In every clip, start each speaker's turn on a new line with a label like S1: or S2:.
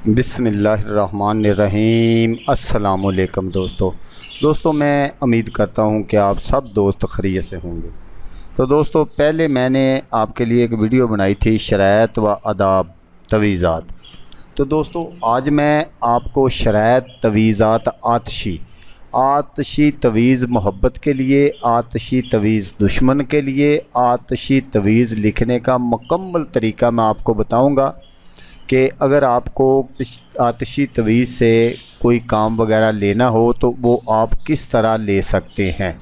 S1: बिस्मिल्लाहिर्रहमानिर्रहीम। अस्सलाम वालेकुम दोस्तों मैं उम्मीद करता हूँ कि आप सब दोस्त खैरियत से होंगे। तो दोस्तों पहले मैंने आपके लिए एक वीडियो बनाई थी शराइत व आदाब तवीज़ात। तो दोस्तों आज मैं आपको शराइत तवीज़ात आतशी तवीज़ मोहब्बत के लिए, आतशी तवीज़ दुश्मन के लिए, आतशी तवीज़ लिखने का मुकम्मल तरीका मैं आपको बताऊँगा कि अगर आपको आतशी तवीज़ से कोई काम वगैरह लेना हो तो वो आप किस तरह ले सकते हैं।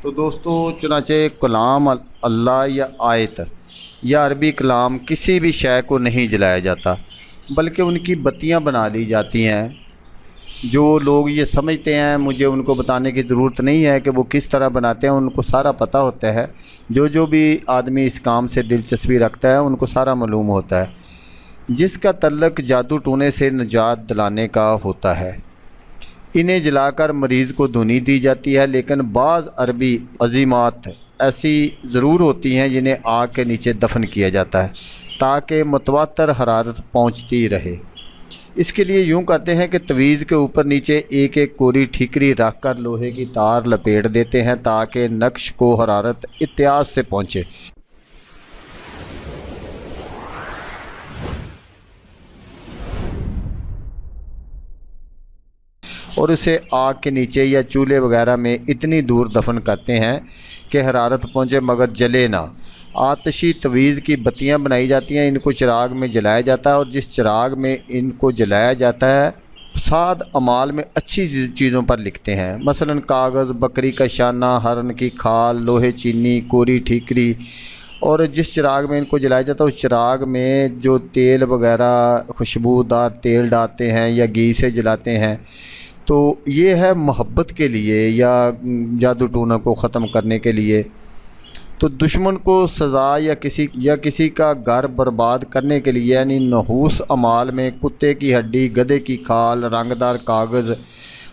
S1: तो दोस्तों चुनाचे कलाम अल्लाह या आयत या अरबी कलाम किसी भी शय को नहीं जलाया जाता, बल्कि उनकी बत्तियां बना ली जाती हैं। जो लोग ये समझते हैं, मुझे उनको बताने की ज़रूरत नहीं है कि वो किस तरह बनाते हैं, उनको सारा पता होता है। जो भी आदमी इस काम से दिलचस्पी रखता है उनको सारा मालूम होता है। जिसका तल्लक जादू टूने से निजात दिलाने का होता है, इन्हें जलाकर मरीज़ को धुनी दी जाती है। लेकिन बाज़ अरबी अज़ीमात ऐसी ज़रूर होती हैं जिन्हें आग के नीचे दफन किया जाता है ताकि मुतवातर हरारत पहुंचती रहे। इसके लिए यूं करते हैं कि तवीज़ के ऊपर नीचे एक एक कोरी ठीकरी रख कर लोहे की तार लपेट देते हैं ताकि नक्श को हरारत इत्यास से पहुँचे और उसे आग के नीचे या चूल्हे वगैरह में इतनी दूर दफन करते हैं कि हरारत पहुँचे मगर जले ना। आतशी तवीज़ की बत्तियां बनाई जाती हैं, इनको चिराग में जलाया जाता है और जिस चिराग में इनको जलाया जाता है साद अमाल में अच्छी चीज़ों पर लिखते हैं। मसलन कागज़, बकरी का शाना, हरन की खाल, लोहे चीनी, कोरी ठीकरी। और जिस चिराग में इनको जलाया जाता है उस चिराग में जो तेल वगैरह खुशबूदार तेल डालते हैं या घी से जलाते हैं। तो ये है मोहब्बत के लिए या जादू टूना को ख़त्म करने के लिए। तो दुश्मन को सज़ा या किसी का घर बर्बाद करने के लिए, यानी नहूस अमाल में कुत्ते की हड्डी, गधे की खाल, रंगदार कागज़,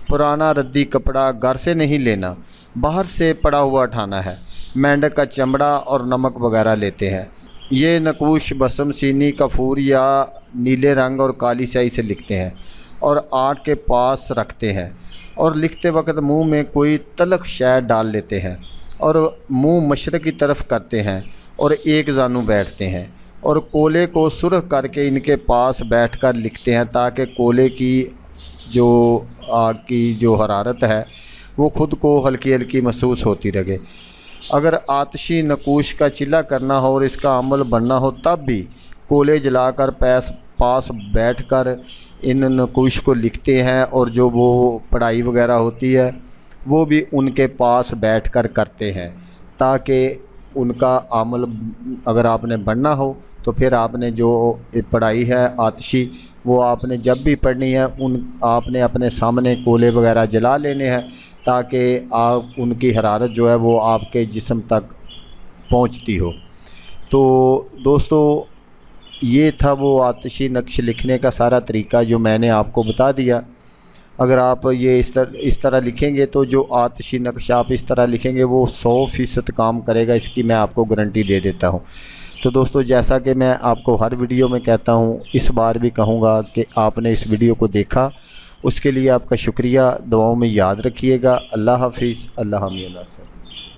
S1: पुराना रद्दी कपड़ा घर से नहीं लेना, बाहर से पड़ा हुआ उठाना है। मेंढक का चमड़ा और नमक वगैरह लेते हैं। ये नकूश बसम, सीनी, कफूर या नीले रंग और काली स्याही से लिखते हैं और आग के पास रखते हैं और लिखते वक्त मुंह में कोई तलख शय डाल लेते हैं और मुंह मशरक़ की तरफ करते हैं और एक जानू बैठते हैं और कोले को सुरख करके इनके पास बैठकर लिखते हैं ताकि कोले की जो आग की जो हरारत है वो ख़ुद को हल्की हल्की महसूस होती रहे। अगर आतशी नकूश का चिल्ला करना हो और इसका अमल बनना हो तब भी कोले जलाकर पास बैठकर इन नकूश को लिखते हैं और जो वो पढ़ाई वगैरह होती है वो भी उनके पास बैठकर करते हैं ताकि उनका अमल अगर आपने पढ़ना हो तो फिर आपने जो पढ़ाई है आतशी वो आपने जब भी पढ़नी है आपने अपने सामने कोले वगैरह जला लेने हैं ताकि आप उनकी हरारत जो है वो आपके जिस्म तक पहुंचती हो। तो दोस्तों ये था वो आतशी नक्श लिखने का सारा तरीका जो मैंने आपको बता दिया। अगर आप ये इस तरह लिखेंगे तो जो आतशी नक्श आप इस तरह लिखेंगे वो 100% काम करेगा, इसकी मैं आपको गारंटी दे देता हूँ। तो दोस्तों जैसा कि मैं आपको हर वीडियो में कहता हूँ, इस बार भी कहूँगा कि आपने इस वीडियो को देखा, उसके लिए आपका शुक्रिया। दुआओं में याद रखिएगा। अल्लाह हाफिज़। अल्लाह मियां नासर।